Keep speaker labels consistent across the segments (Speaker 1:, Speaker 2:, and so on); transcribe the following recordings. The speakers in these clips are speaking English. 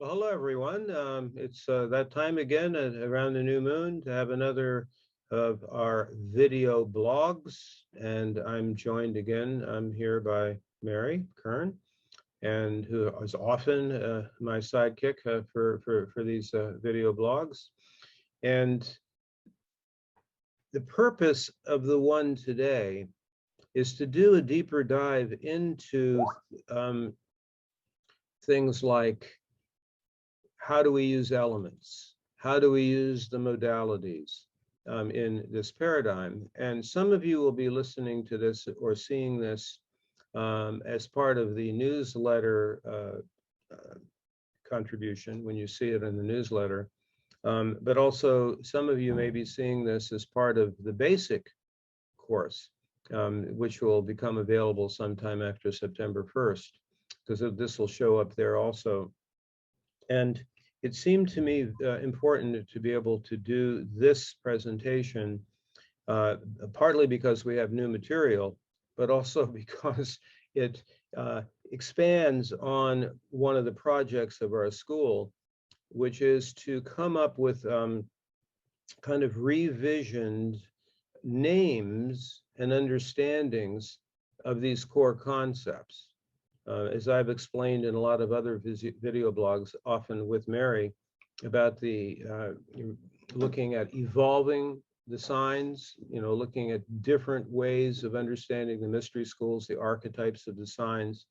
Speaker 1: Well, hello, everyone. It's that time again around the new moon to have another of our video blogs. And I'm joined again, I'm here by Mary Kern, and who is often my sidekick for these video blogs. And the purpose of the one today is to do a deeper dive into things like, how do we use elements? How do we use the modalities in this paradigm? And some of you will be listening to this or seeing this as part of the newsletter contribution when you see it in the newsletter. But also, some of you may be seeing this as part of the basic course, which will become available sometime after September 1st, because this will show up there also. And it seemed to me important to be able to do this presentation, partly because we have new material, but also because it expands on one of the projects of our school, which is to come up with kind of revisioned names and understandings of these core concepts. As I've explained in a lot of other video blogs, often with Mary, about the looking at evolving the signs, looking at different ways of understanding the mystery schools, the archetypes of the signs.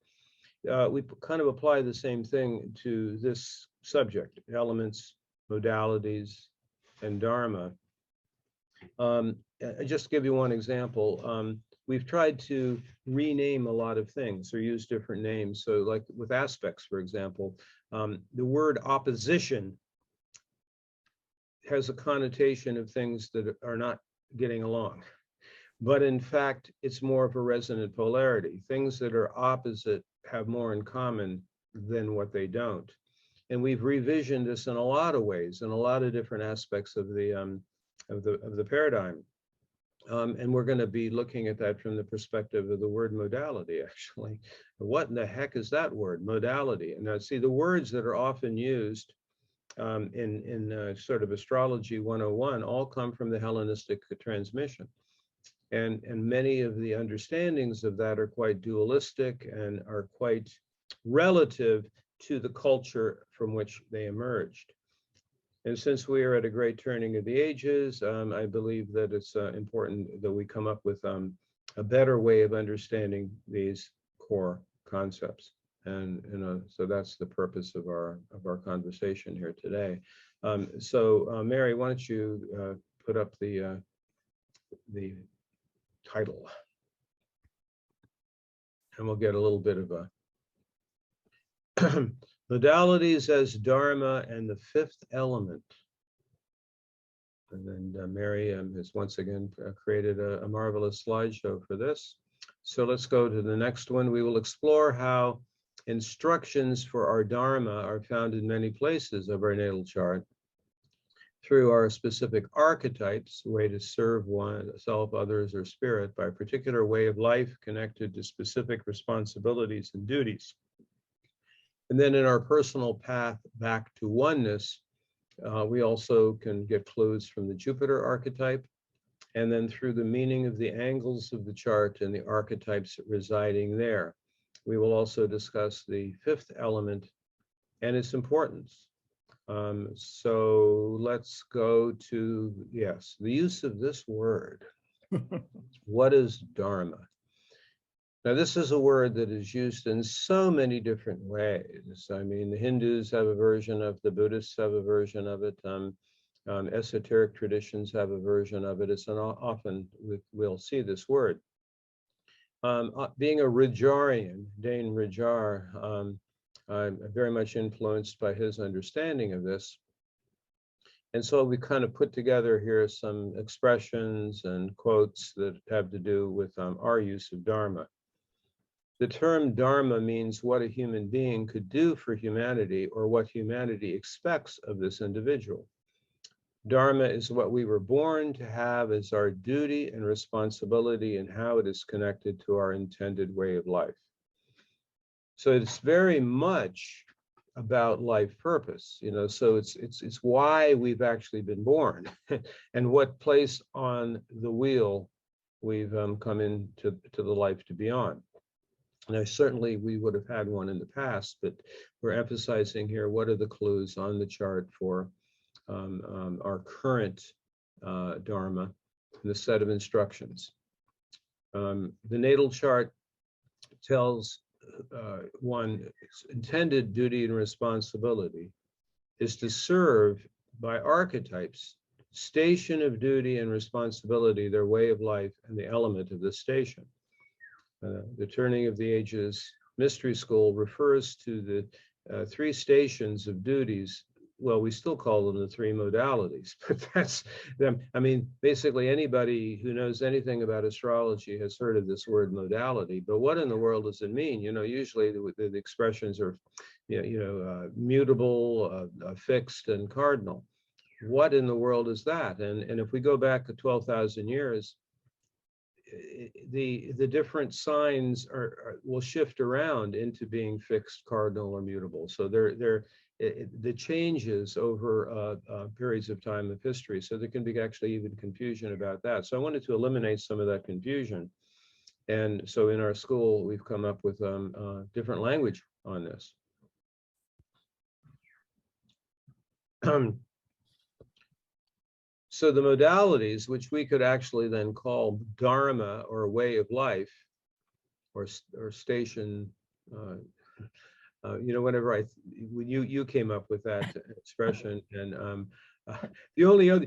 Speaker 1: We kind of apply the same thing to this subject: elements, modalities, and Dharma. Just to give you one example, we've tried to rename a lot of things or use different names. So like with aspects, for example, the word opposition has a connotation of things that are not getting along. But in fact, it's more of a resonant polarity. Things that are opposite have more in common than what they don't. And we've revisioned this in a lot of ways, in a lot of different aspects of the paradigm. And we're going to be looking at that from the perspective of the word modality, actually. What in the heck is that word, modality? And now, see, the words that are often used in sort of astrology 101 all come from the Hellenistic transmission. And many of the understandings of that are quite dualistic and are quite relative to the culture from which they emerged. And since we are at a great turning of the ages, I believe that it's important that we come up with a better way of understanding these core concepts. And so that's the purpose of our conversation here today. So Mary, why don't you put up the title, and we'll get a little bit of a Modalities as Dharma and the fifth element. And then Mary has once again created a marvelous slideshow for this. So let's go to the next one. We will explore how instructions for our Dharma are found in many places of our natal chart through our specific archetypes, way to serve oneself, others, or spirit by a particular way of life connected to specific responsibilities and duties. And then in our personal path back to oneness, we also can get clues from the Jupiter archetype, and then through the meaning of the angles of the chart and the archetypes residing there. We will also discuss the fifth element and its importance. So let's go to, yes, the use of this word. What is Dharma? Now, this is a word that is used in so many different ways. I mean, the Hindus have a version of it, the Buddhists have a version of it, esoteric traditions have a version of it. It's often we'll see this word. Being a Rajarian, Dane Rajar, I'm very much influenced by his understanding of this. And so we kind of put together here some expressions and quotes that have to do with our use of Dharma. The term Dharma means what a human being could do for humanity or what humanity expects of this individual. Dharma is what we were born to have as our duty and responsibility and how it is connected to our intended way of life. So it's very much about life purpose, so it's why we've actually been born and what place on the wheel we've come into the life to be on. Now, certainly we would have had one in the past, but we're emphasizing here what are the clues on the chart for our current Dharma, the set of instructions. The natal chart tells one intended duty and responsibility is to serve by archetypes, station of duty and responsibility, their way of life, and the element of the station. The Turning of the Ages Mystery School refers to the 3 stations of duties. Well, we still call them the 3 modalities, but that's them. I mean, basically anybody who knows anything about astrology has heard of this word modality, but what in the world does it mean? Usually the expressions are, mutable, fixed, and cardinal. What in the world is that? And if we go back to 12,000 years, the different signs will shift around into being fixed, cardinal, or mutable. So the changes over periods of time of history. So there can be actually even confusion about that. So I wanted to eliminate some of that confusion. And so in our school, we've come up with different language on this. So the modalities, which we could actually then call Dharma or way of life, or station, whenever when you came up with that expression, and the only other,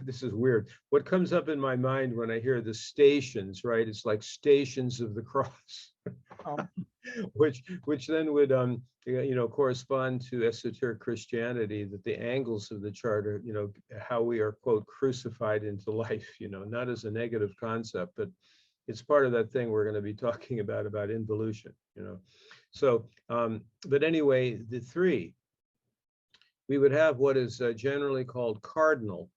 Speaker 1: this is weird. What comes up in my mind when I hear the stations, right? It's like Stations of the Cross, which then would correspond to esoteric Christianity, that the angles of the chart are, how we are, quote, crucified into life, not as a negative concept, but it's part of that thing we're going to be talking about involution, So, but anyway, the 3, we would have what is generally called cardinal,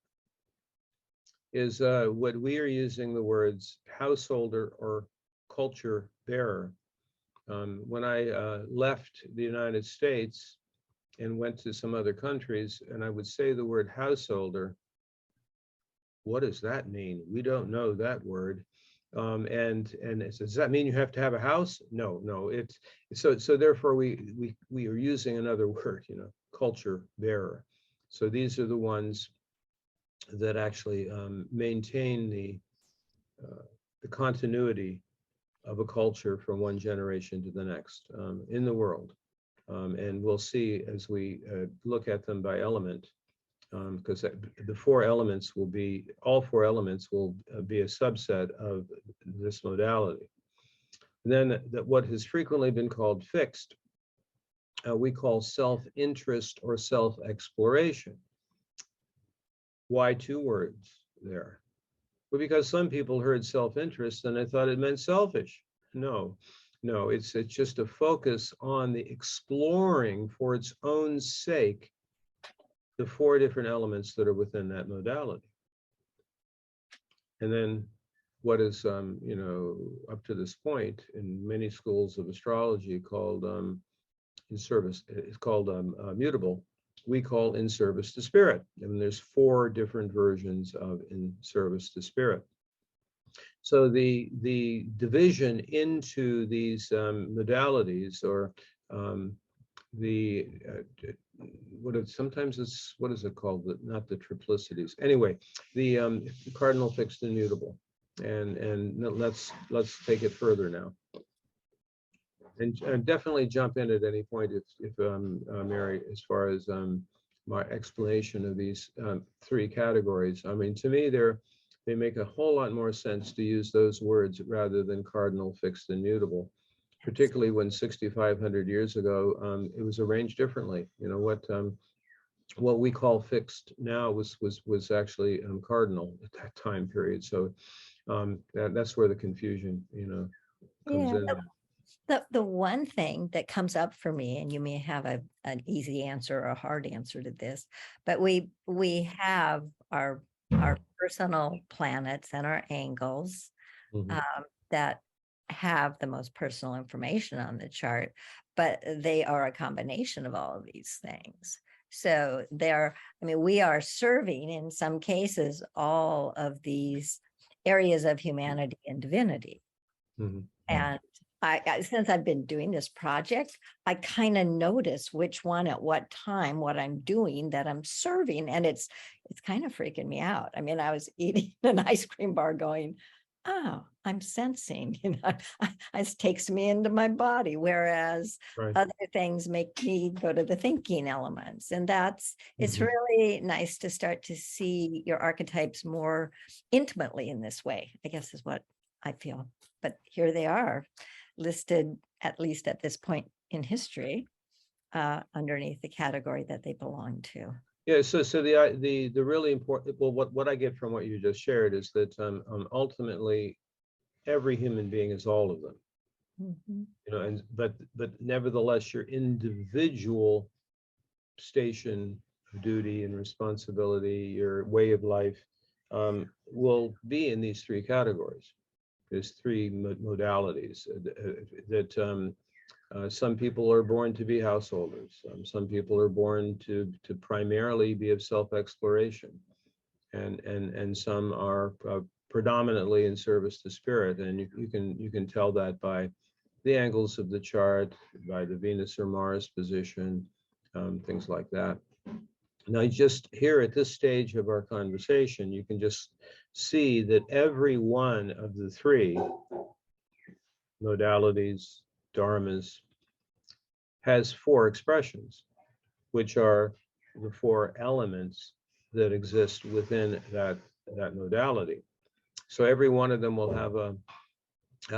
Speaker 1: is what we are using the words householder or culture bearer. When I left the United States and went to some other countries, and I would say the word householder, what does that mean? We don't know that word. And it says, does that mean you have to have a house? No. It's so therefore we are using another word, culture bearer. So these are the ones that actually maintain the continuity of a culture from one generation to the next in the world. And we'll see as we look at them by element, because the 4 elements will be, all 4 elements will be a subset of this modality. And then what has frequently been called fixed, we call self-interest or self-exploration. Why 2 words there? Well, because some people heard self-interest and they thought it meant selfish. No, it's just a focus on the exploring for its own sake the 4 different elements that are within that modality. And then what is, up to this point in many schools of astrology called in service, it's called mutable, we call in service to spirit. And there's 4 different versions of in service to spirit. So the division into these modalities, or sometimes it's, what is it called? Not the triplicities. Anyway, the cardinal, fixed, and mutable. And let's take it further now. And definitely jump in at any point if Mary, as far as my explanation of these 3 categories. I mean, to me, they make a whole lot more sense to use those words rather than cardinal, fixed, and mutable, particularly when 6,500 years ago it was arranged differently. What we call fixed now was actually cardinal at that time period. So that's where the confusion, comes in.
Speaker 2: The one thing that comes up for me, and you may have an easy answer or a hard answer to this, but we have our personal planets and our angles that have the most personal information on the chart. but they are a combination of all of these things. So they're, I mean, we are serving in some cases all of these areas of humanity and divinity. And since I've been doing this project, I kind of notice which one at what time, what I'm doing, that I'm serving. And it's kind of freaking me out. I mean, I was eating an ice cream bar going, oh, I'm sensing, it takes me into my body. Whereas other things make me go to the thinking elements. And it's really nice to start to see your archetypes more intimately in this way, I guess is what I feel. But here they are listed, at least at this point in history, underneath the category that they belong to.
Speaker 1: Yeah, so the really important, well, what I get from what you just shared is that ultimately every human being is all of them. You know, and but nevertheless, your individual station of duty and responsibility, your way of life, will be in these three categories. There's three modalities that some people are born to be householders. Some people are born to primarily be of self-exploration, and some are predominantly in service to spirit. And you can tell that by the angles of the chart, by the Venus or Mars position, things like that. Now, just here at this stage of our conversation, you can just see that every one of the three modalities, dharmas, has four expressions, which are the four elements that exist within that modality. So every one of them will have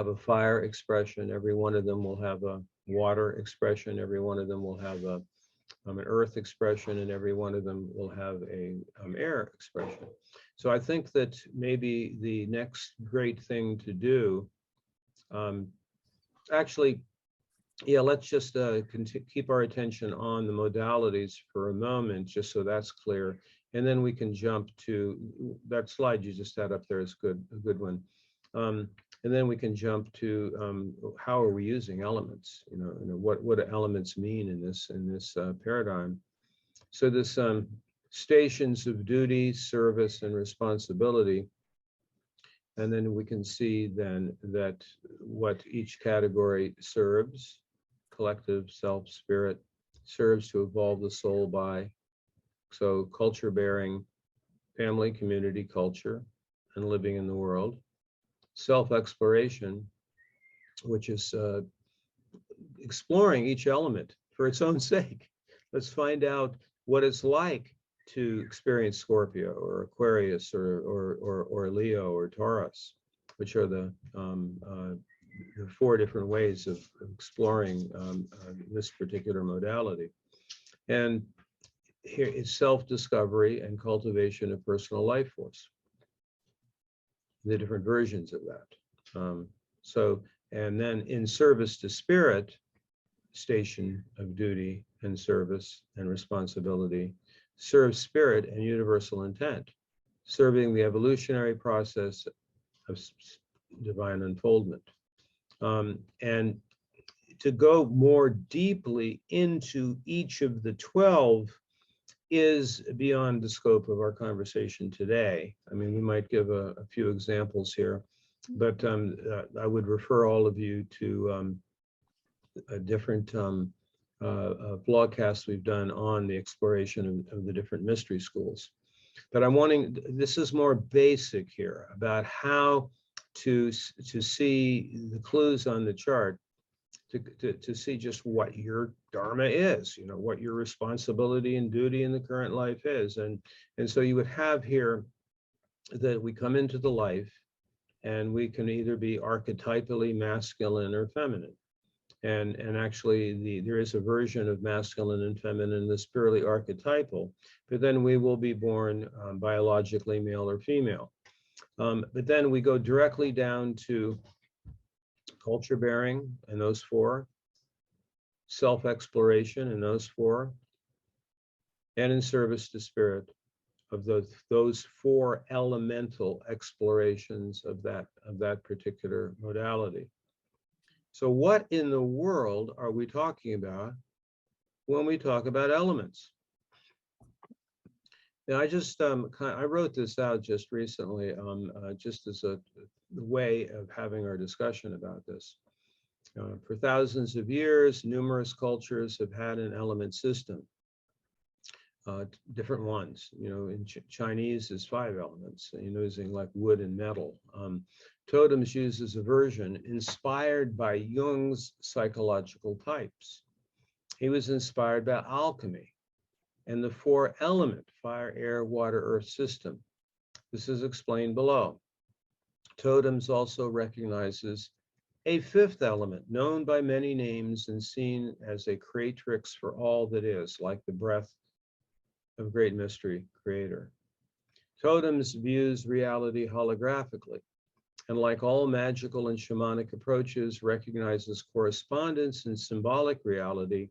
Speaker 1: a fire expression. Every one of them will have a water expression. Every one of them will have an earth expression, and every one of them will have a air expression. So I think that maybe the next great thing to do, actually, yeah, let's just keep our attention on the modalities for a moment, just so that's clear. And then we can jump to that slide you just had up there is a good one. And then we can jump to how are we using elements? You know, what do elements mean in this paradigm? So this stations of duty, service, and responsibility. And then we can see then that what each category serves, collective, self, spirit, serves to evolve the soul by. So culture bearing, family, community, culture, and living in the world. Self-exploration, which is exploring each element for its own sake. Let's find out what it's like to experience Scorpio or Aquarius or Leo or Taurus, which are the four different ways of exploring this particular modality. And here is self-discovery and cultivation of personal life force, the different versions of that. And then in service to spirit, station of duty and service and responsibility, serve spirit and universal intent, serving the evolutionary process of divine unfoldment. And to go more deeply into each of the 12 is beyond the scope of our conversation today. I mean, we might give a few examples here, but I would refer all of you to a different blogcasts we've done on the exploration of the different mystery schools. But this is more basic here about how to see the clues on the chart, to see just what your dharma is, you know, what your responsibility and duty in the current life is. And so you would have here that we come into the life and we can either be archetypally masculine or feminine. And actually there is a version of masculine and feminine that's purely archetypal, but then we will be born biologically male or female. But then we go directly down to culture bearing and those four, self-exploration and those four, and in service to spirit of those four elemental explorations of that particular modality. So what in the world are we talking about when we talk about elements? Now, I wrote this out just recently, just as a way of having our discussion about this. For thousands of years, numerous cultures have had an element system, different ones. In Chinese is 5 elements, using like wood and metal. Totems uses a version inspired by Jung's psychological types. He was inspired by alchemy and the 4-element fire, air, water, earth system. This is explained below. Totems also recognizes a 5th element known by many names and seen as a creatrix for all that is, like the breath of great mystery creator. Totems views reality holographically, and like all magical and shamanic approaches, recognizes correspondence and symbolic reality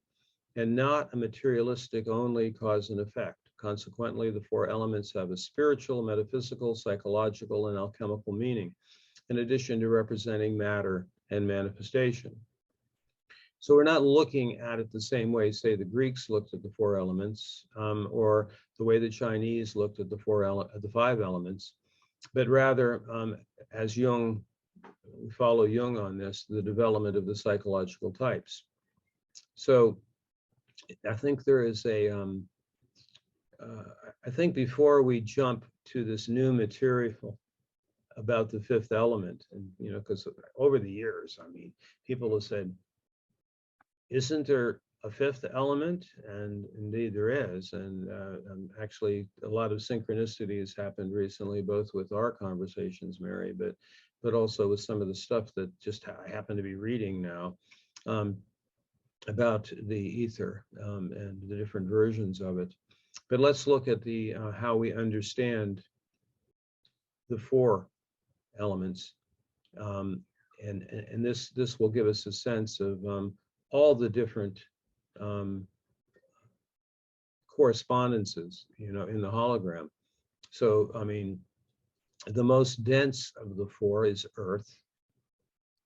Speaker 1: and not a materialistic only cause and effect. Consequently, the 4 elements have a spiritual, metaphysical, psychological, and alchemical meaning, in addition to representing matter and manifestation. So we're not looking at it the same way, say, the Greeks looked at the 4 elements, or the way the Chinese looked at the 5 elements, but rather, as Jung, we follow Jung on this, the development of the psychological types. So I think there is I think before we jump to this new material about the 5th element, and because over the years, people have said, isn't there a 5th element? And indeed there is. And actually a lot of synchronicity has happened recently, both with our conversations, Mary, but also with some of the stuff that just I happen to be reading now about the ether and the different versions of it. But let's look at the how we understand the 4 elements, and this will give us a sense of all the different correspondences, in the hologram. So, the most dense of the 4 is Earth,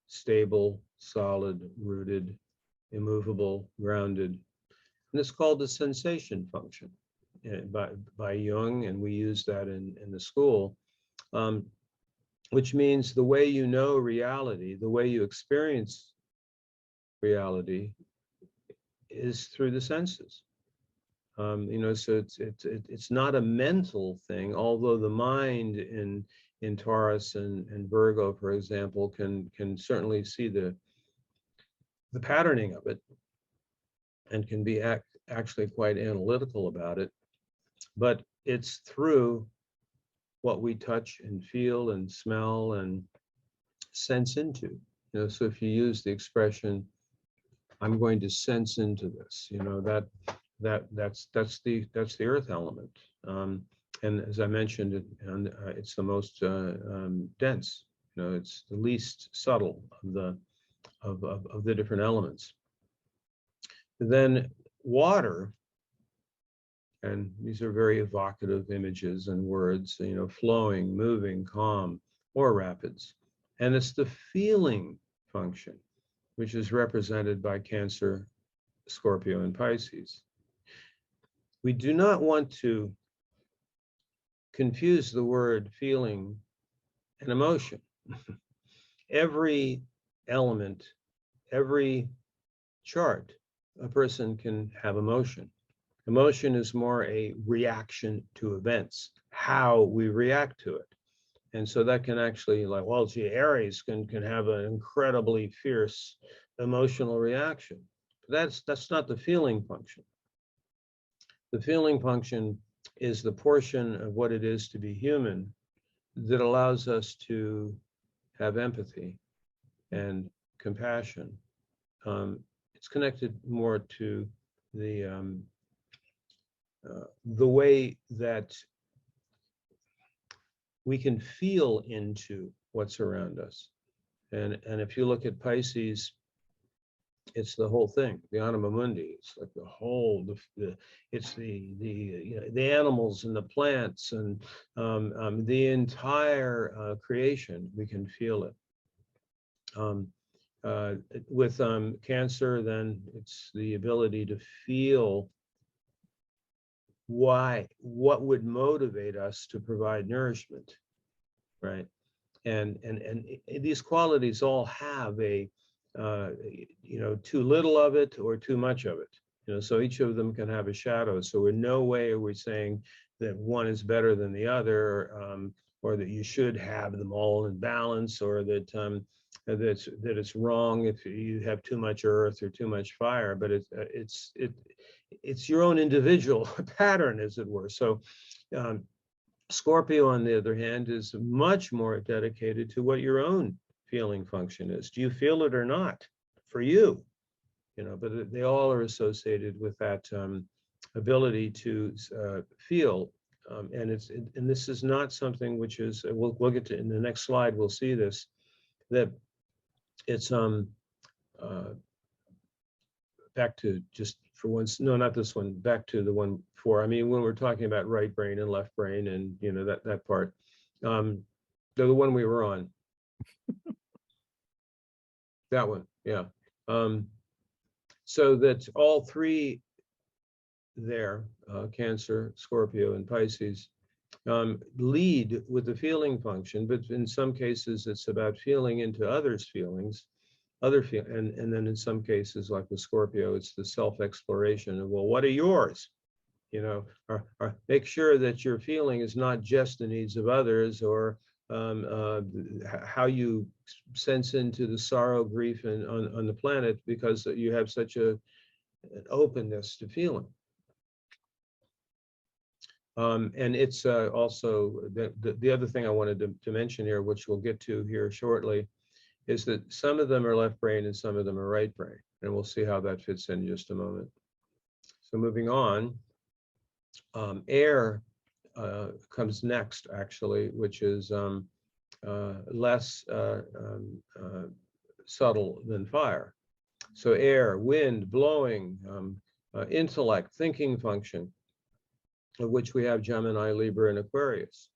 Speaker 1: stable, solid, rooted, immovable, grounded, and it's called the sensation function by Jung, and we use that in the school, which means the way you know reality, the way you experience reality, is through the senses. So it's not a mental thing, although the mind in Taurus and Virgo, for example, can certainly see the patterning of it and can be actually quite analytical about it. But it's through what we touch and feel and smell and sense into. So if you use the expression, I'm going to sense into this, that's the earth element. And as I mentioned, it's the most dense. It's the least subtle of the different elements. Then water, and these are very evocative images and words, flowing, moving, calm, or rapids. And it's the feeling function, which is represented by Cancer, Scorpio, and Pisces. We do not want to confuse the word feeling and emotion. Every element, every chart, a person can have emotion. Emotion is more a reaction to events, how we react to it. And so that can actually, Aries can have an incredibly fierce emotional reaction. That's not the feeling function. The feeling function is the portion of what it is to be human that allows us to have empathy and compassion. It's connected more to the way that we can feel into what's around us. And if you look at Pisces, it's the whole thing, the anima mundi. It's like the whole, it's the animals and the plants and the entire creation. We can feel it. With Cancer, then it's the ability to feel what would motivate us to provide nourishment, right? And these qualities all have a too little of it or too much of it. So each of them can have a shadow. So in no way are we saying that one is better than the other, or that you should have them all in balance, or that it's wrong if you have too much earth or too much fire. But it's your own individual pattern, as it were. So Scorpio, on the other hand, is much more dedicated to what your own feeling function is. Do you feel it or not? For you, but they all are associated with that ability to feel. And this is not something which is, we'll get to in the next slide. We'll see this, that it's back to just for once, no, not this one, back to the one before. I mean, when we're talking about right brain and left brain and, that part, the one we were on, that one, yeah. So that all three there, Cancer, Scorpio, and Pisces, lead with the feeling function, but in some cases it's about feeling into others' feelings, and then in some cases, like with Scorpio, it's the self-exploration of, well, what are yours? Or make sure that your feeling is not just the needs of others, or how you sense into the sorrow, grief, and on the planet, because you have such an openness to feeling. And it's also the other thing I wanted to mention here, which we'll get to here shortly, is that some of them are left brain and some of them are right brain. And we'll see how that fits in just a moment. So moving on, air comes next, actually, which is less subtle than fire. So air, wind, blowing, intellect, thinking function, of which we have Gemini, Libra, and Aquarius.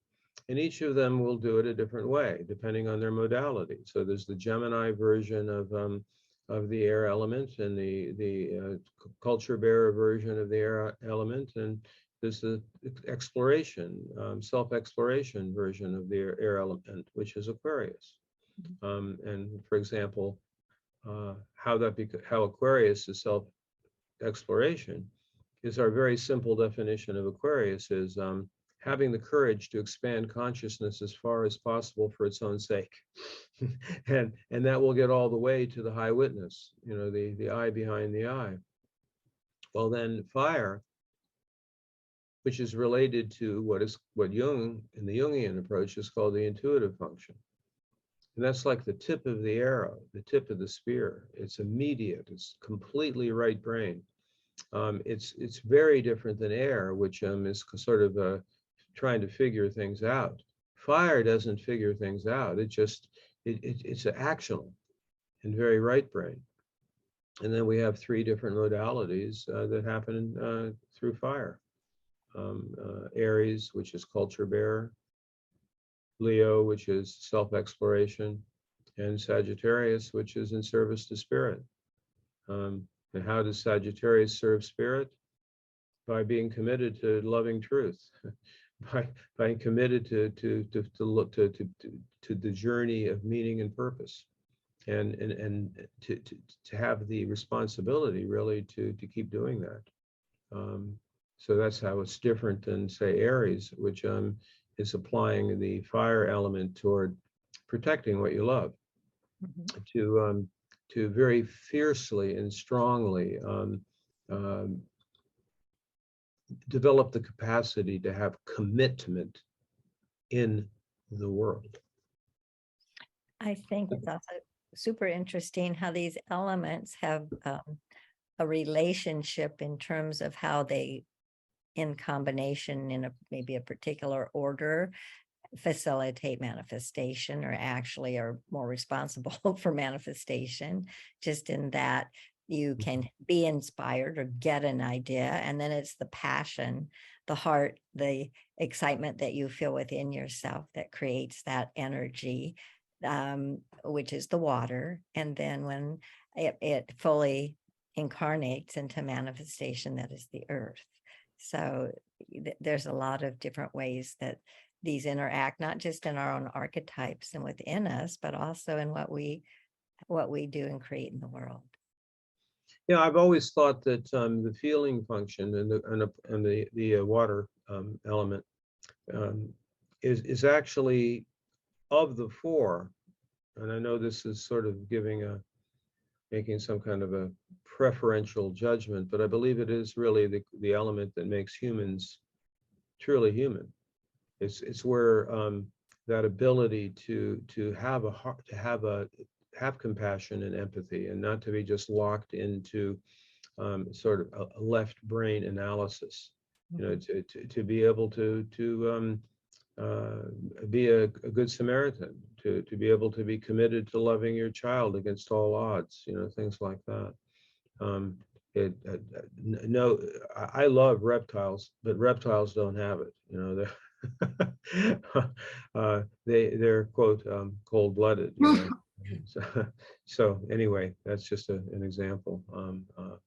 Speaker 1: And each of them will do it a different way, depending on their modality. So there's the Gemini version of the air element, and the culture bearer version of the air element, and there's the exploration, self-exploration version of the air element, which is Aquarius. And for example, how Aquarius is self-exploration is our very simple definition of Aquarius is having the courage to expand consciousness as far as possible for its own sake. and that will get all the way to the high witness, the eye behind the eye. Well, then fire, which is related to what Jung, in the Jungian approach, is called the intuitive function. And that's like the tip of the arrow, the tip of the spear. It's immediate, it's completely right brain. It's very different than air, which is sort of trying to figure things out. Fire doesn't figure things out. It's actional and very right brain. And then we have three different modalities that happen through fire. Aries, which is culture bearer, Leo, which is self-exploration, and Sagittarius, which is in service to spirit. And how does Sagittarius serve spirit? By being committed to loving truth, by committed to the journey of meaning and purpose, and to have the responsibility really to keep doing that. So that's how it's different than, say, Aries, which is applying the fire element toward protecting what you love, to very fiercely and strongly develop the capacity to have commitment in the world.
Speaker 2: I think it's also super interesting how these elements have a relationship in terms of how they, in combination in maybe a particular order, facilitate manifestation, or actually are more responsible for manifestation, just in that you can be inspired or get an idea, and then it's the passion, the heart, the excitement that you feel within yourself that creates that energy which is the water. And then when it fully incarnates into manifestation, that is the earth. So there's a lot of different ways that these interact, not just in our own archetypes and within us, but also in what we do and create in the world.
Speaker 1: Yeah, I've always thought that the feeling function and the water element is actually, of the four, and I know this is sort of making some kind of a preferential judgment, but I believe it is really the element that makes humans truly human. It's where that ability to have a heart, to have compassion and empathy, and not to be just locked into sort of a left brain analysis. You know, to be able to be a good Samaritan, to be able to be committed to loving your child against all odds, you know, things like that. No, I love reptiles, but reptiles don't have it. You know, they're quote cold-blooded. You know. So anyway, that's just an example.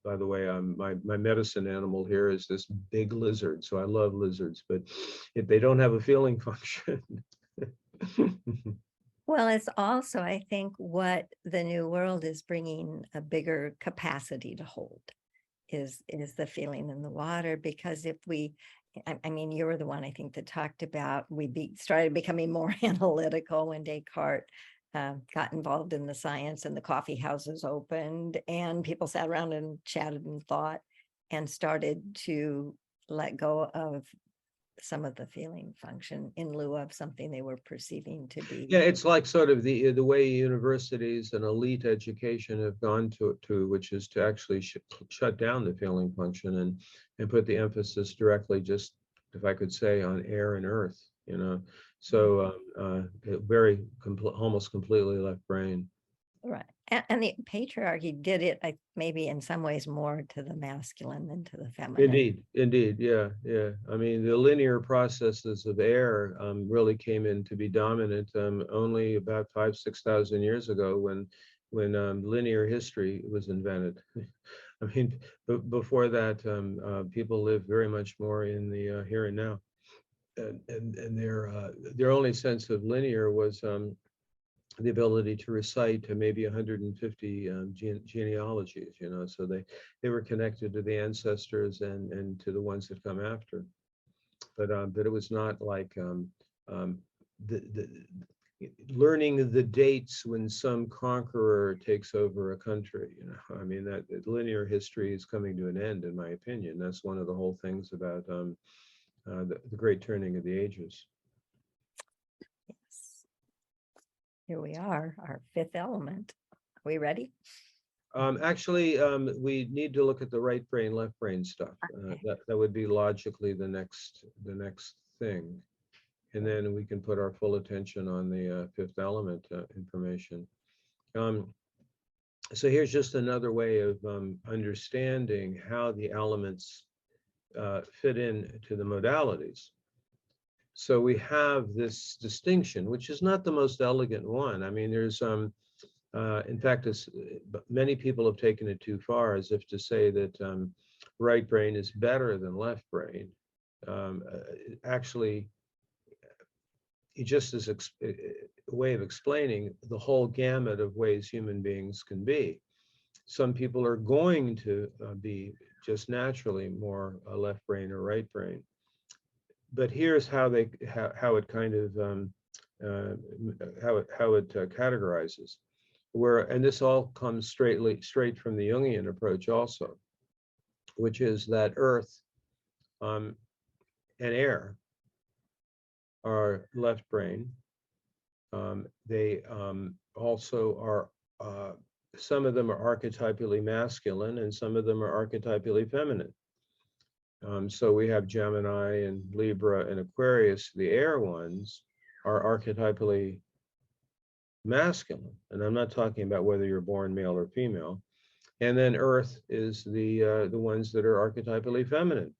Speaker 1: By the way, my medicine animal here is this big lizard. So I love lizards, but if they don't have a feeling function.
Speaker 2: Well, it's also, I think, what the new world is bringing a bigger capacity to hold is the feeling in the water. Because if we, I mean, you were the one, I think, that talked about started becoming more analytical when Descartes got involved in the science and the coffee houses opened and people sat around and chatted and thought and started to let go of some of the feeling function in lieu of something they were perceiving to be.
Speaker 1: Yeah, it's like sort of the way universities and elite education have gone to which is to actually shut down the feeling function and put the emphasis directly, just, if I could say, on air and earth, you know. So almost completely left brain.
Speaker 2: Right. And the patriarchy did it, maybe in some ways, more to the masculine than to the feminine.
Speaker 1: Indeed, yeah. I mean, the linear processes of air really came in to be dominant only about 5,000-6,000 years ago when linear history was invented. I mean, before that, people lived very much more in the here and now, and their only sense of linear was the ability to recite to maybe 150 genealogies, you know, so they were connected to the ancestors and to the ones that come after. But it was not like the learning the dates when some conqueror takes over a country, you know. I mean, that linear history is coming to an end, in my opinion. That's one of the whole things about the great turning of the ages.
Speaker 2: Yes. Here we are, our fifth element. Are we ready?
Speaker 1: Actually, we need to look at the right brain, left brain stuff. That would be logically the next thing, and then we can put our full attention on the fifth element information. So here's just another way of understanding how the elements fit in to the modalities. So we have this distinction, which is not the most elegant one. I mean, there's in fact, many people have taken it too far, as if to say that right brain is better than left brain. Actually, it just is a way of explaining the whole gamut of ways human beings can be. Some people are going to be just naturally more left brain or right brain. But here's how it kind of how it categorizes. And this all comes straight from the Jungian approach also, which is that earth and air are left brain. They also are, some of them are archetypally masculine and some of them are archetypally feminine. So we have Gemini and Libra and Aquarius. The air ones are archetypally masculine, and I'm not talking about whether you're born male or female. And then Earth is the ones that are archetypally feminine.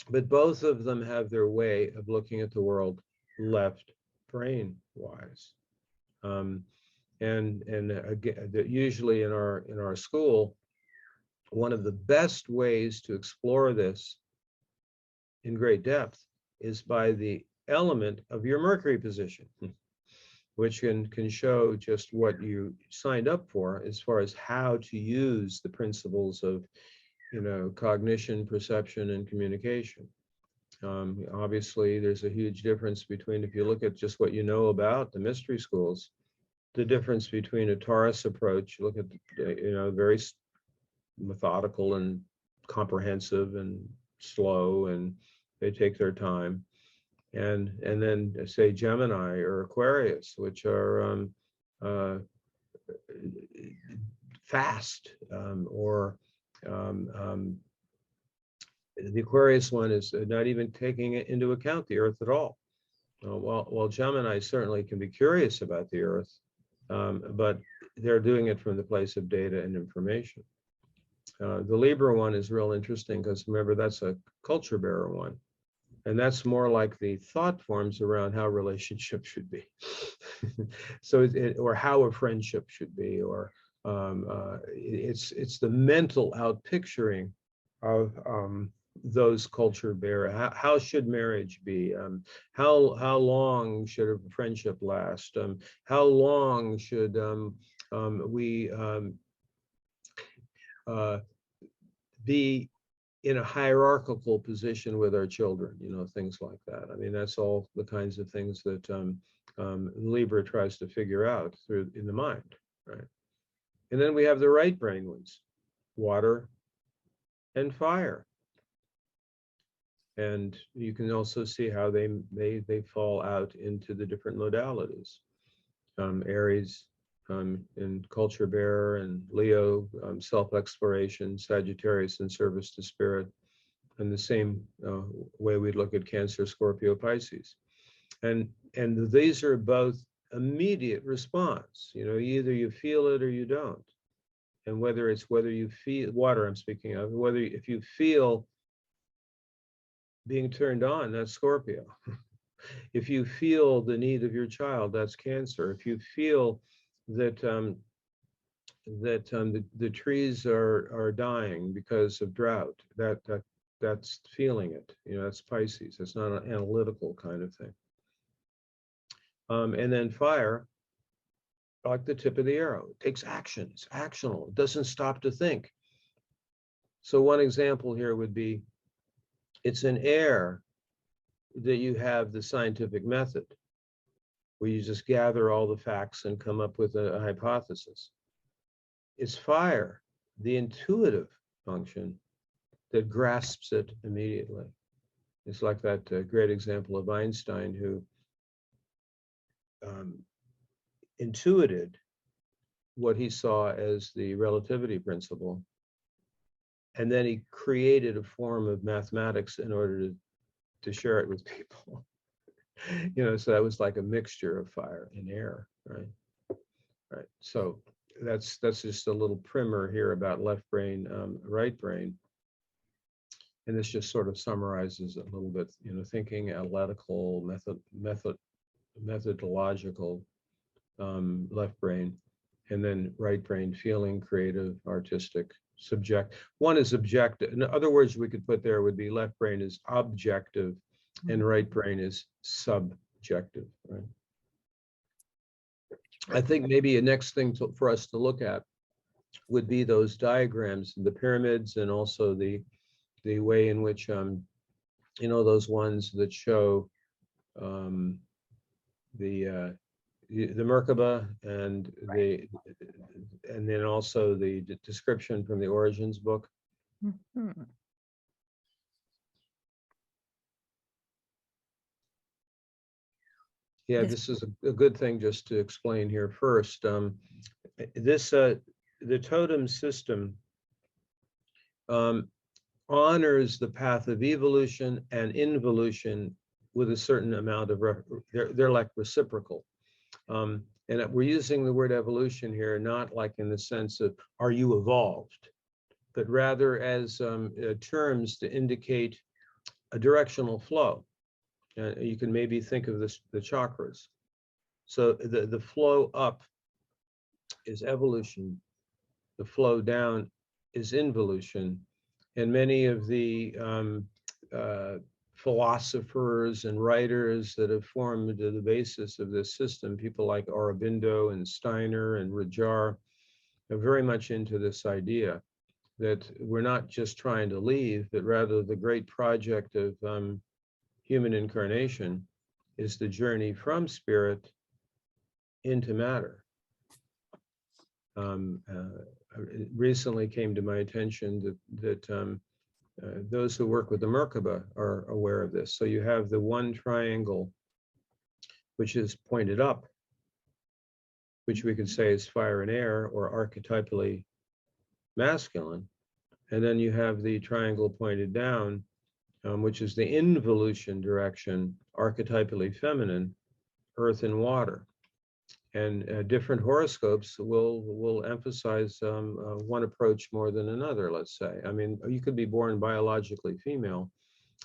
Speaker 1: But both of them have their way of looking at the world left brain wise. And again, usually in our school, one of the best ways to explore this in great depth is by the element of your Mercury position, which can show just what you signed up for as far as how to use the principles of, cognition, perception, and communication. Obviously, there's a huge difference between, if you look at just what you know about the mystery schools, the difference between a Taurus approach, look at, very methodical and comprehensive and slow, and they take their time. And then say Gemini or Aquarius, which are fast, or the Aquarius one is not even taking into account the Earth at all. While Gemini certainly can be curious about the Earth, but they're doing it from the place of data and information. The Libra one is real interesting because remember, that's a culture bearer one. And that's more like the thought forms around how relationships should be. So, or how a friendship should be, or it's the mental outpicturing of those culture bearer. How should marriage be? How long should a friendship last? How long should we be in a hierarchical position with our children, things like that. I mean, that's all the kinds of things that Libra tries to figure out in the mind, right? And then we have the right brain ones, water and fire. And you can also see how they fall out into the different modalities. Aries in culture bearer, and Leo, self-exploration, Sagittarius in service to spirit, and the same way we'd look at Cancer, Scorpio, Pisces. And these are both immediate response. Either you feel it or you don't. And whether you feel water, I'm speaking of, if you feel being turned on, that's Scorpio. If you feel the need of your child, that's Cancer. If you feel that the trees are dying because of drought, that's feeling it. That's Pisces. It's not an analytical kind of thing. And then fire, like the tip of the arrow, it takes action. It's actionable. It doesn't stop to think. So one example here would be, it's an air that you have the scientific method, where you just gather all the facts and come up with a hypothesis. It's fire, the intuitive function, that grasps it immediately. It's like that great example of Einstein, who intuited what he saw as the relativity principle, and then he created a form of mathematics in order to share it with people. So that was like a mixture of fire and air, right? Right. So that's just a little primer here about left brain, right brain. And this just sort of summarizes a little bit, thinking, analytical, methodological, left brain, and then right brain, feeling, creative, artistic, subject. One is objective. In other words, we could put there would be left brain is objective, and right brain is subjective, right? I think maybe a next thing for us to look at would be those diagrams, the pyramids, and also the way in which those ones that show the Merkaba, and then also the description from the Origins book.
Speaker 2: Mm-hmm.
Speaker 1: Yeah, this is a good thing just to explain here first. The totem system honors the path of evolution and involution with a certain amount of, they're like reciprocal. And we're using the word evolution here, not like in the sense of, are you evolved? But rather as terms to indicate a directional flow. You can maybe think of the chakras. So the flow up is evolution. The flow down is involution. And many of the philosophers and writers that have formed the basis of this system, people like Aurobindo and Steiner and Rajar, are very much into this idea that we're not just trying to leave, but rather the great project of human incarnation is the journey from spirit into matter. It recently came to my attention that those who work with the Merkaba are aware of this. So you have the one triangle, which is pointed up, which we could say is fire and air, or archetypally masculine. And then you have the triangle pointed down, which is the involution direction, archetypally feminine, earth and water. And different horoscopes will emphasize one approach more than another, let's say. I mean, you could be born biologically female,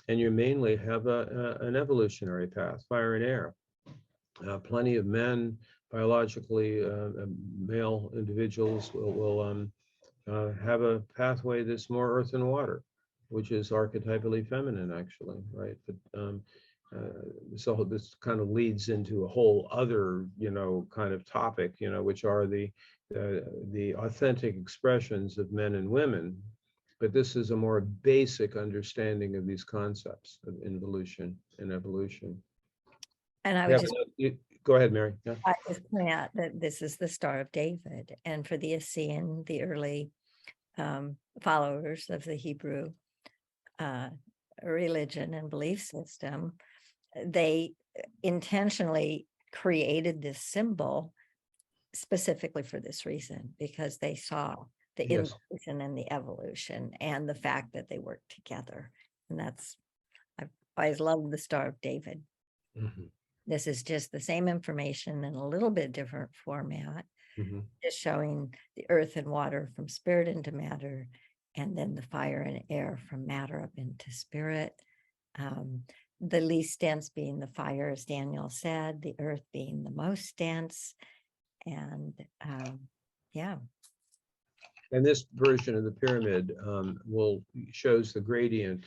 Speaker 1: and you mainly have an evolutionary path, fire and air. Plenty of men, biologically male individuals will have a pathway that's more earth and water, which is archetypally feminine, actually, right? But so this kind of leads into a whole other, kind of topic, which are the authentic expressions of men and women. But this is a more basic understanding of these concepts of involution and evolution.
Speaker 2: And I would
Speaker 1: go ahead, Mary. Yeah.
Speaker 2: I just point out that this is the Star of David, and for the Essene, the early followers of the Hebrew religion and belief system, they intentionally created this symbol specifically for this reason, because they saw the involution and the evolution and the fact that they work together. And I've always loved the Star of David. Mm-hmm. This is just the same information in a little bit different format, just showing the earth and water from spirit into matter, and then the fire and air from matter up into spirit. The least dense being the fire, as Daniel said, the earth being the most dense. And yeah.
Speaker 1: And this version of the pyramid shows the gradient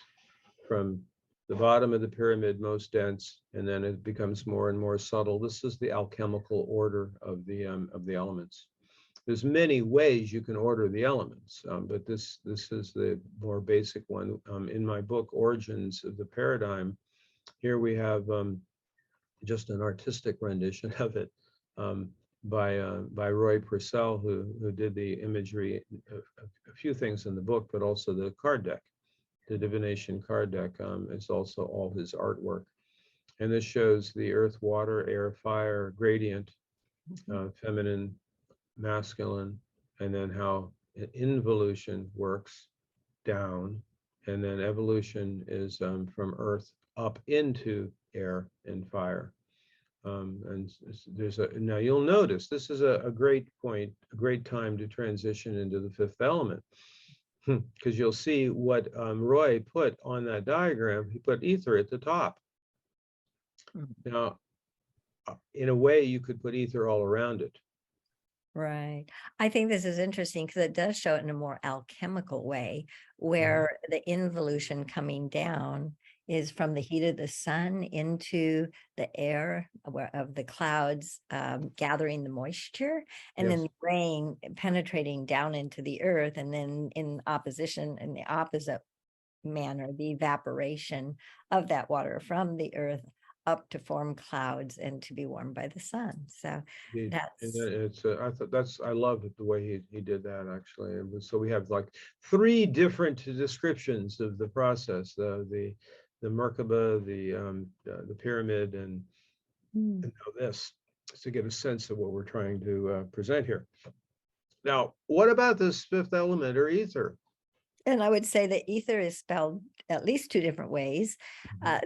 Speaker 1: from the bottom of the pyramid, most dense, and then it becomes more and more subtle. This is the alchemical order of the elements. There's many ways you can order the elements, but this is the more basic one. In my book, Origins of the Paradigm, here we have just an artistic rendition of it by Roy Purcell, who did the imagery, a few things in the book, but also the card deck. The divination card deck is also all his artwork. And this shows the earth, water, air, fire gradient, feminine, masculine, and then how involution works down. And then evolution is from earth up into air and fire. And now you'll notice this is a great point, a great time to transition into the fifth element. Because you'll see what Roy put on that diagram. He put ether at the top. Now, in a way, you could put ether all around it.
Speaker 2: Right. I think this is interesting because it does show it in a more alchemical way, where the involution coming down is from the heat of the sun into the air of the clouds, gathering the moisture, and then the rain penetrating down into the earth, and then in the opposite manner, the evaporation of that water from the earth up to form clouds and to be warmed by the sun. So
Speaker 1: I love the way he did that, actually. So we have like 3 different descriptions of the process: the Merkaba, the pyramid, and now this, to get a sense of what we're trying to present here. Now, what about this fifth element, or ether?
Speaker 2: And I would say that ether is spelled at least 2 different ways.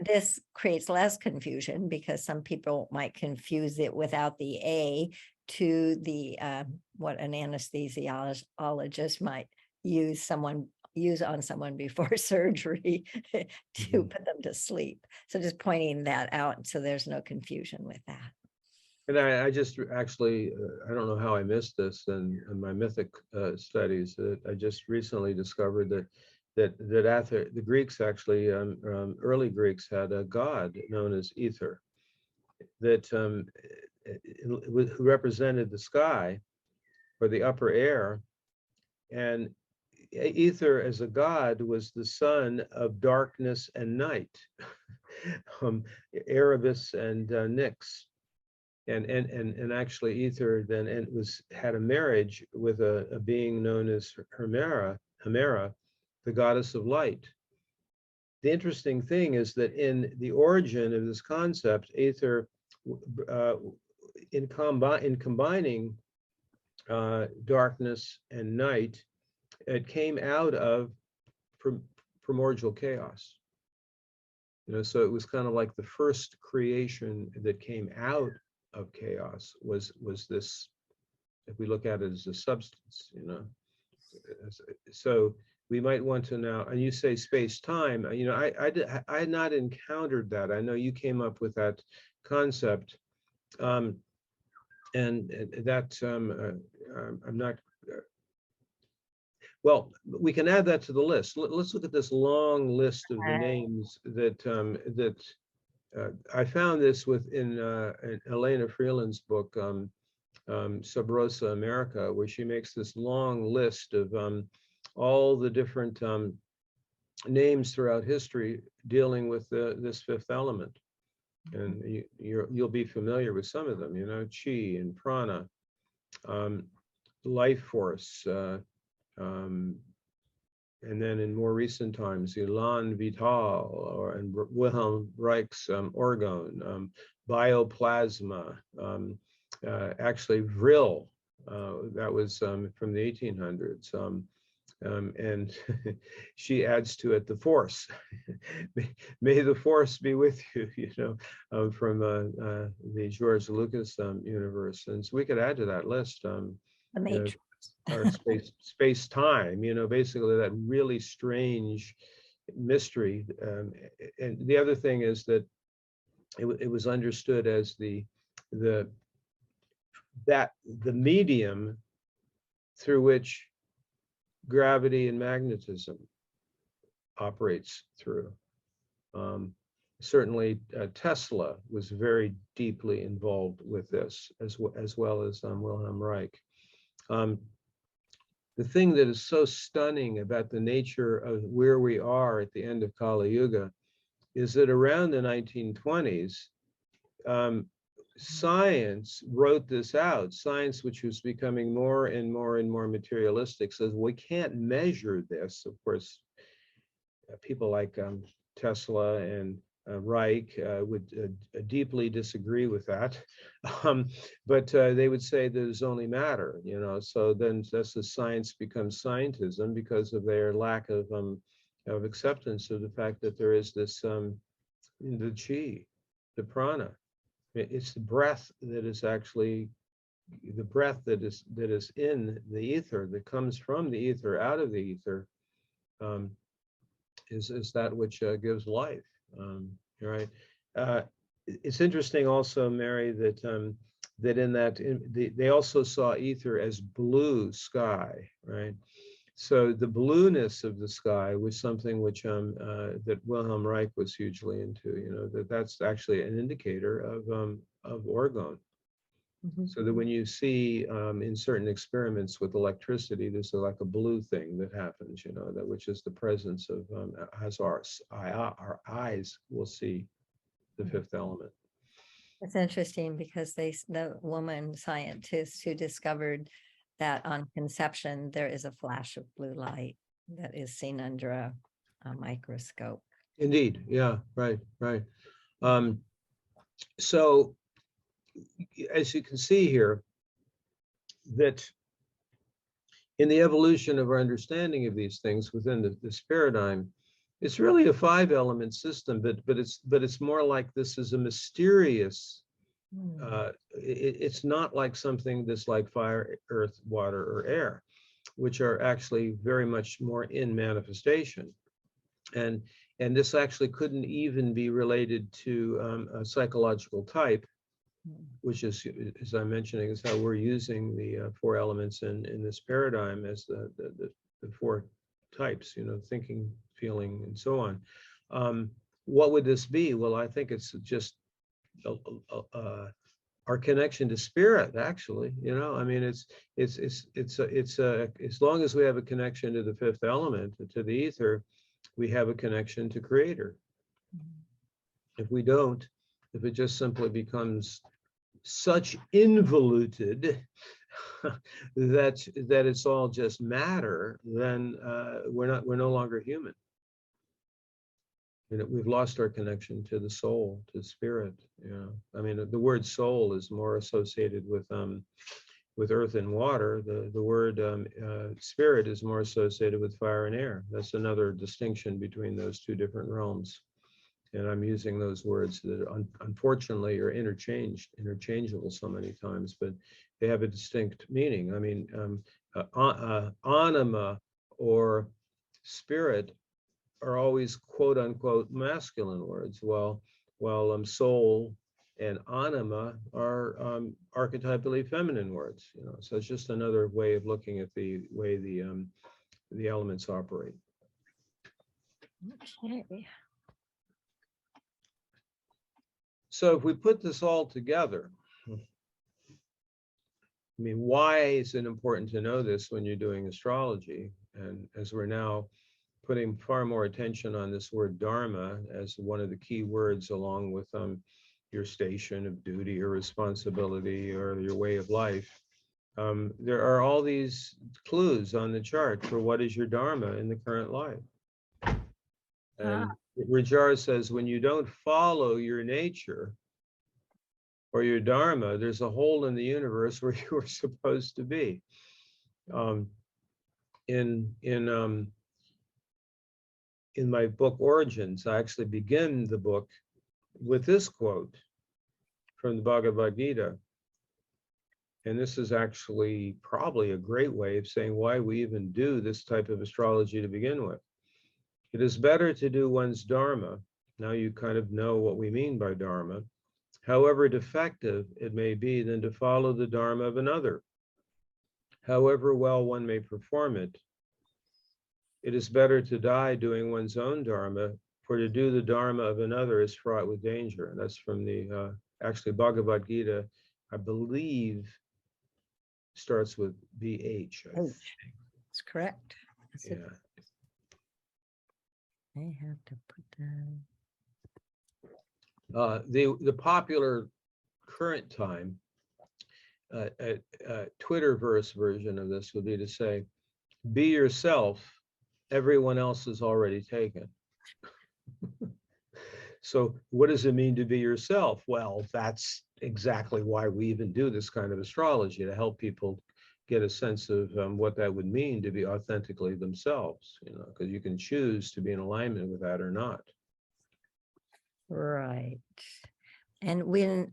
Speaker 2: This creates less confusion because some people might confuse it without the A to the what an anesthesiologist might use on someone before surgery to put them to sleep. So just pointing that out so there's no confusion with that.
Speaker 1: And I just actually, I don't know how I missed this in my mythic studies. I just recently discovered that after the Greeks actually, early Greeks had a god known as Ether that who represented the sky or the upper air, and Ether as a god was the son of darkness and night, Erebus and Nyx. And actually Ether then had a marriage with a being known as Hemera, the goddess of light. The interesting thing is that in the origin of this concept, Ether, in combining darkness and night, it came out of primordial chaos. So it was kind of like the first creation that came out of chaos was this, if we look at it as a substance, So we might want to now, and you say space-time, I had not encountered that. I know you came up with that concept, and that I'm not, well, we can add that to the list. Let's look at this long list of the names that I found this in Elena Freeland's book, Sub Rosa America, where she makes this long list of all the different names throughout history dealing with this fifth element. And you'll be familiar with some of them, chi and prana, life force, and then in more recent times, Elan Vital and Wilhelm Reich's orgone, bioplasma, actually vril, that was from the 1800s. And she adds to it the force. May the force be with you, from the George Lucas universe. And so we could add to that list.
Speaker 2: The Matrix.
Speaker 1: Or space-time, basically that really strange mystery. And the other thing is that it was understood as the medium through which gravity and magnetism operates through. Certainly Tesla was very deeply involved with this, as well as Wilhelm Reich. The thing that is so stunning about the nature of where we are at the end of Kali Yuga is that around the 1920s, science wrote this out. Science, which was becoming more and more and more materialistic, says we can't measure this. Of course, people like Tesla and Reich would deeply disagree with that, but they would say that it's only matter, So then, just as science becomes scientism because of their lack of acceptance of the fact that there is this the chi, the prana. It's the breath that is actually the breath that is in the ether, that comes from the ether, out of the ether, is that which gives life. Right. It's interesting also, Mary, that they also saw ether as blue sky, right? So the blueness of the sky was something which that Wilhelm Reich was hugely into. That's actually an indicator of orgone. So that when you see in certain experiments with electricity, there's like a blue thing that happens, that which is the presence of, as our eyes will see the fifth element.
Speaker 2: It's interesting because the woman scientist who discovered that on conception, there is a flash of blue light that is seen under a microscope.
Speaker 1: Indeed. Yeah, right. So as you can see here, that in the evolution of our understanding of these things within this paradigm, it's really a 5-element system, but it's more like this is a mysterious. It's not like something that's like fire, earth, water, or air, which are actually very much more in manifestation. And this actually couldn't even be related to a psychological type, which is, as I'm mentioning, is how we're using the four elements in this paradigm as the four types, thinking, feeling, and so on. What would this be? Well, I think it's just our connection to spirit, actually. I mean, it's as long as we have a connection to the fifth element, to the ether, we have a connection to creator. If we don't, if it just simply becomes such involuted that it's all just matter, then we're no longer human. We've lost our connection to the soul, to spirit. I mean, the word soul is more associated with earth and water. The word spirit is more associated with fire and air. That's another distinction between those two different realms. And I'm using those words that unfortunately are interchangeable so many times, but they have a distinct meaning. I mean, anima or spirit are always quote unquote masculine words, while soul and anima are archetypally feminine words. So it's just another way of looking at the way the elements operate.
Speaker 2: Okay.
Speaker 1: So if we put this all together, I mean, why is it important to know this when you're doing astrology? And as we're now putting far more attention on this word dharma as one of the key words, along with your station of duty or responsibility or your way of life, there are all these clues on the chart for what is your dharma in the current life. And Rajar says, when you don't follow your nature or your dharma, there's a hole in the universe where you were supposed to be. In my book Origins, I actually begin the book with this quote from the Bhagavad Gita. And this is actually probably a great way of saying why we even do this type of astrology to begin with. It is better to do one's dharma. Now you kind of know what we mean by dharma, however defective it may be, than to follow the dharma of another, however well one may perform it. It is better to die doing one's own dharma, for to do the dharma of another is fraught with danger. And that's from the, actually Bhagavad Gita, I believe, starts with BH.
Speaker 2: That's correct.
Speaker 1: Yeah.
Speaker 2: I have to put that.
Speaker 1: The popular current time Twitterverse version of this would be to say, be yourself, everyone else is already taken. So what does it mean to be yourself? Well, that's exactly why we even do this kind of astrology, to help people get a sense of what that would mean to be authentically themselves, because you can choose to be in alignment with that or not.
Speaker 2: Right. And when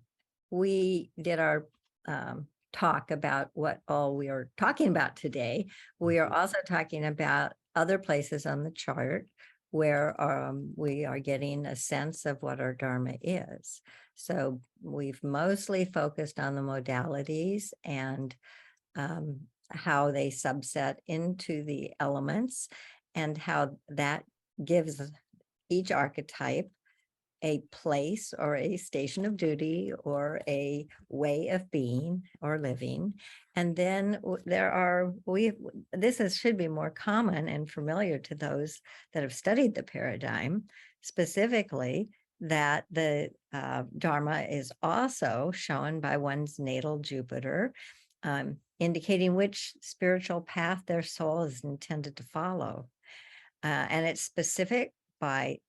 Speaker 2: we did our talk about what all we are talking about today, we are also talking about other places on the chart where we are getting a sense of what our dharma is. So we've mostly focused on the modalities and how they subset into the elements, and how that gives each archetype a place or a station of duty or a way of being or living. And then there are, should be more common and familiar to those that have studied the paradigm, specifically that the Dharma is also shown by one's natal Jupiter, indicating which spiritual path their soul is intended to follow. And it's specific by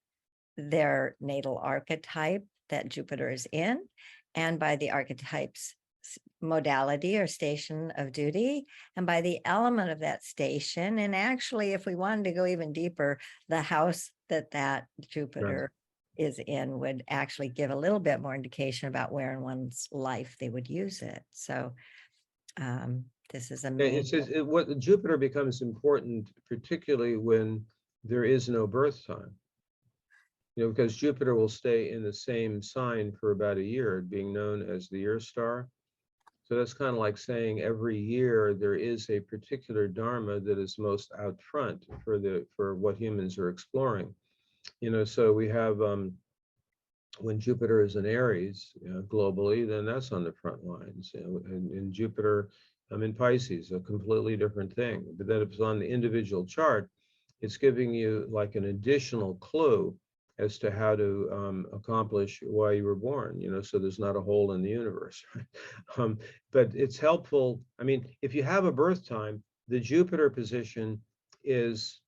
Speaker 2: their natal archetype that Jupiter is in, and by the archetype's modality or station of duty, and by the element of that station. And actually, if we wanted to go even deeper, the house that Jupiter is in would actually give a little bit more indication about where in one's life they would use it. So this is
Speaker 1: what Jupiter becomes important, particularly when there is no birth time. because Jupiter will stay in the same sign for about a year, being known as the year star. So that's kind of like saying every year there is a particular Dharma that is most out front for what humans are exploring. So we have when Jupiter is in Aries, globally, then that's on the front lines. And Jupiter in Pisces, a completely different thing. But then if it's on the individual chart, it's giving you like an additional clue as to how to accomplish why you were born, so there's not a hole in the universe. Right? But it's helpful. I mean, if you have a birth time, the Jupiter position is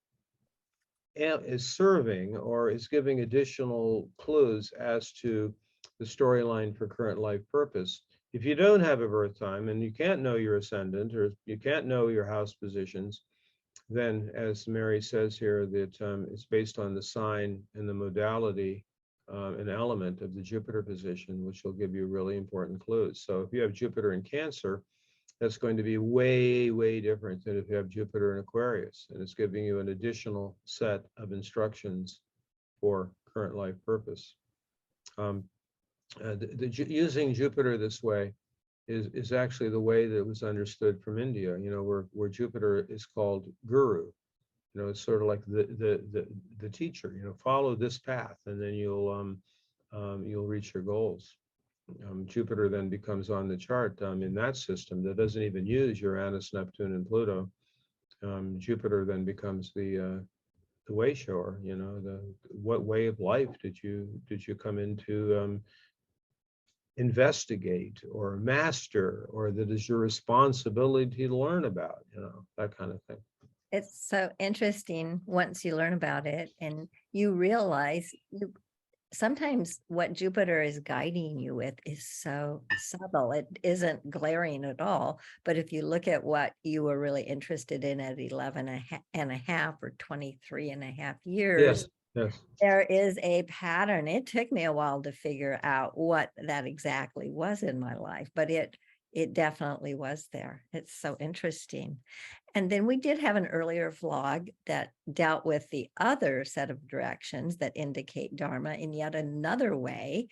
Speaker 1: serving or is giving additional clues as to the storyline for current life purpose. If you don't have a birth time and you can't know your ascendant or you can't know your house positions, then, as Mary says here, that it's based on the sign and the modality and element of the Jupiter position, which will give you really important clues. So if you have Jupiter in Cancer, that's going to be way, way different than if you have Jupiter in Aquarius. And it's giving you an additional set of instructions for current life purpose. Using Jupiter this way is actually the way that it was understood from India, where Jupiter is called guru. It's sort of like the teacher, follow this path and then you'll reach your goals. Jupiter then becomes on the chart in that system that doesn't even use Uranus, Neptune, and Pluto. Jupiter then becomes the way shower. What way of life did you come into investigate or master, or that is your responsibility to learn about, that kind of thing.
Speaker 2: It's so interesting once you learn about it and you realize sometimes what Jupiter is guiding you with is so subtle. It isn't glaring at all. But if you look at what you were really interested in at 11 and a half or 23 and a half years,
Speaker 1: yes.
Speaker 2: There is a pattern. It took me a while to figure out what that exactly was in my life, but it definitely was there. It's so interesting. And then we did have an earlier vlog that dealt with the other set of directions that indicate Dharma in yet another way.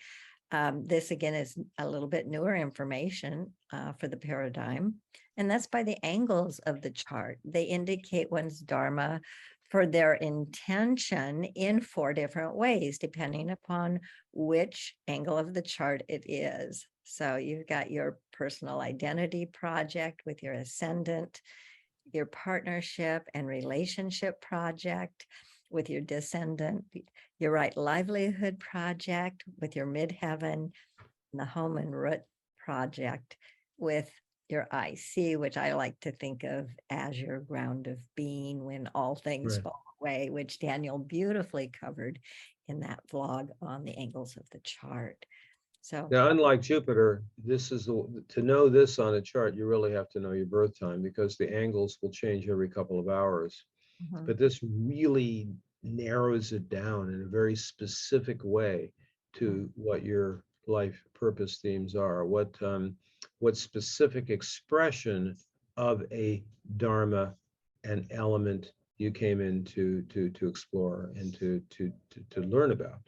Speaker 2: This again is a little bit newer information for the paradigm, and that's by the angles of the chart. They indicate one's Dharma for their intention in 4 different ways, depending upon which angle of the chart it is. So you've got your personal identity project with your ascendant, your partnership and relationship project with your descendant, your right livelihood project with your midheaven, and the home and root project with your IC, which I like to think of as your ground of being when all things fall away, which Daniel beautifully covered in that vlog on the angles of the chart. So
Speaker 1: now, unlike Jupiter, this is to know this on a chart, you really have to know your birth time, because the angles will change every couple of hours. But this really narrows it down in a very specific way to what your life purpose themes are, what specific expression of a Dharma and element you came in to explore and to learn about.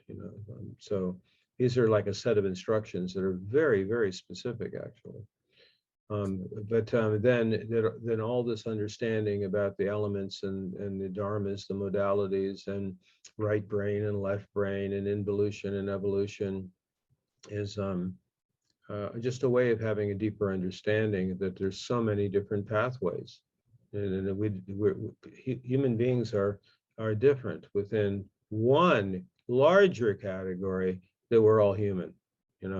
Speaker 1: So these are like a set of instructions that are very, very specific, actually. But then all this understanding about the elements and the dharmas, the modalities, and right brain and left brain, and involution and evolution is just a way of having a deeper understanding that there's so many different pathways, and human beings are different within one larger category, that we're all human. And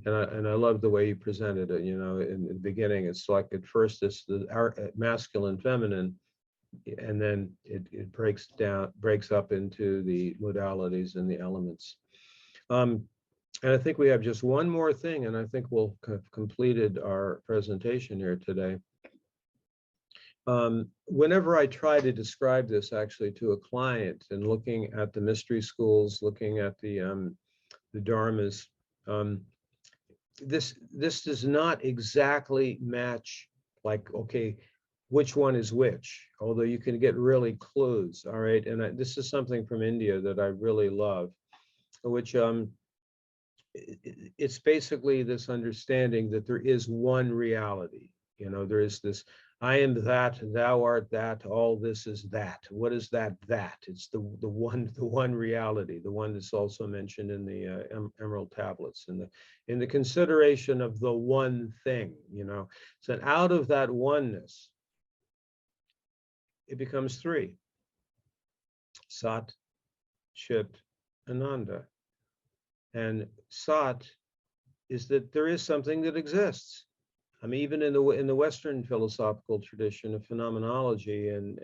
Speaker 1: I love the way you presented it. In the beginning, it's like at first it's our masculine, feminine, and then it breaks up into the modalities and the elements. And I think we have just one more thing, and I think we'll have completed our presentation here today. Whenever I try to describe this actually to a client, and looking at the mystery schools, looking at the dharmas, this does not exactly match, like, okay, which one is which, although you can get really clues. All right. And this is something from India that I really love. which it's basically this understanding that there is one reality. You know, there is this, I am that, thou art that, all this is that. What is that? That it's the one reality, the one that's also mentioned in the Emerald Tablets, in the consideration of the one thing. You know, so out of that oneness, it becomes three: Sat, Chit, Ananda. And Sat is that there is something that exists. I mean, even in the Western philosophical tradition of phenomenology and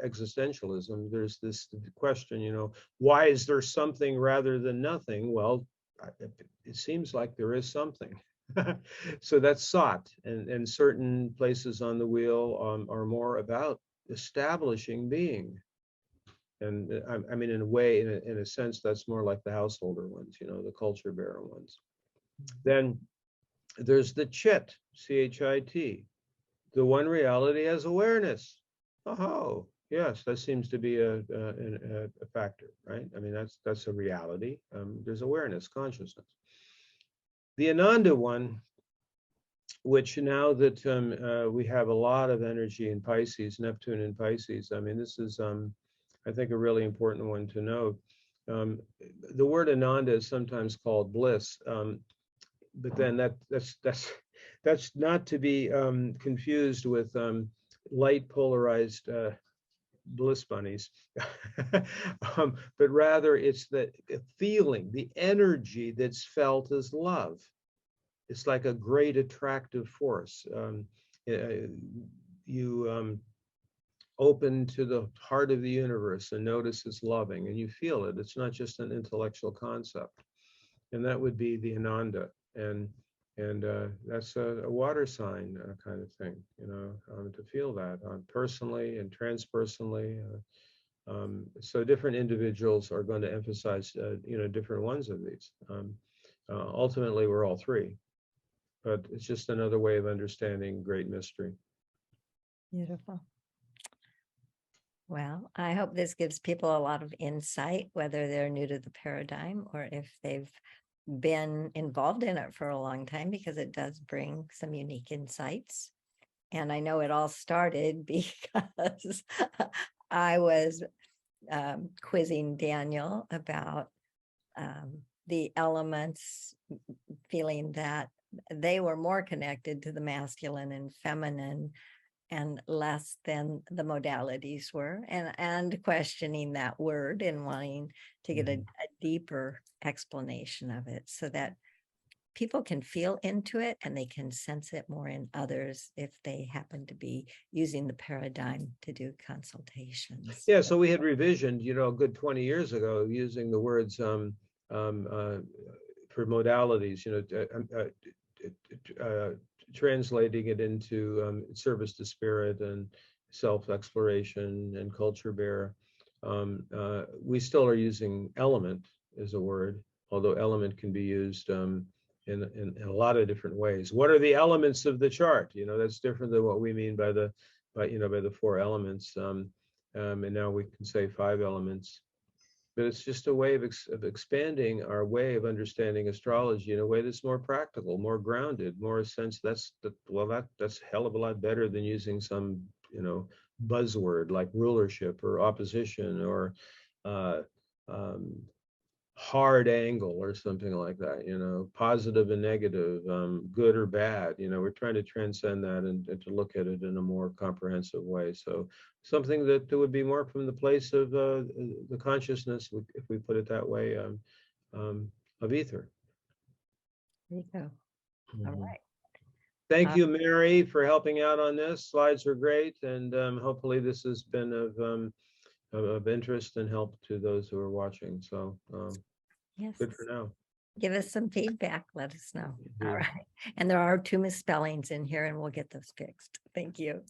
Speaker 1: existentialism, there's this question, you know, why is there something rather than nothing? Well, it seems like there is something. So that's Sat, and certain places on the wheel are more about establishing being. And I mean, in a way, in a sense, that's more like the householder ones, you know, the culture bearer ones. Then there's the Chit, C-H-I-T, the one reality as awareness. Oh, yes, that seems to be a factor, right? I mean, that's a reality. There's awareness, consciousness. The Ananda one, which now that we have a lot of energy in Pisces, Neptune in Pisces, I mean, this is, I think, a really important one to note. The word Ananda is sometimes called bliss, but then that's not to be confused with light polarized bliss bunnies, but rather it's the feeling, the energy that's felt as love. It's like a great attractive force. You open to the heart of the universe and notice it's loving, and you feel it. It's not just an intellectual concept. And that would be the Ananda. And that's a water sign kind of thing, you know, to feel that personally and transpersonally. So different individuals are going to emphasize, you know, different ones of these. Ultimately, we're all three, but it's just another way of understanding great mystery.
Speaker 2: Beautiful. Well, I hope this gives people a lot of insight, whether they're new to the paradigm or if they've been involved in it for a long time, because it does bring some unique insights. And I know it all started because I was quizzing Daniel about the elements, feeling that they were more connected to the masculine and feminine and less than the modalities were, and questioning that word and wanting to get a deeper explanation of it so that people can feel into it and they can sense it more in others if they happen to be using the paradigm to do consultations.
Speaker 1: Yeah, so we had revisioned, you know, a good 20 years ago, using the words for modalities, you know, translating it into service to spirit and self-exploration and culture bearer. We still are using element as a word, although element can be used in a lot of different ways. What are the elements of the chart? You know, that's different than what we mean by the four elements. And now we can say 5 elements. But it's just a way of expanding our way of understanding astrology in a way that's more practical, more grounded, more a sense that's a hell of a lot better than using some, you know, buzzword like rulership or opposition or hard angle or something like that, you know, positive and negative, good or bad. You know, we're trying to transcend that and to look at it in a more comprehensive way. So something that would be more from the place of the consciousness, if we put it that way, of ether.
Speaker 2: There you go. All right.
Speaker 1: Thank you, Mary, for helping out on this. Slides are great, and hopefully this has been of interest and help to those who are watching. So
Speaker 2: yes.
Speaker 1: Good for now.
Speaker 2: Give us some feedback. Let us know. All right. And there are 2 misspellings in here, and we'll get those fixed. Thank you.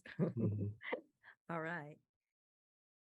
Speaker 2: All right.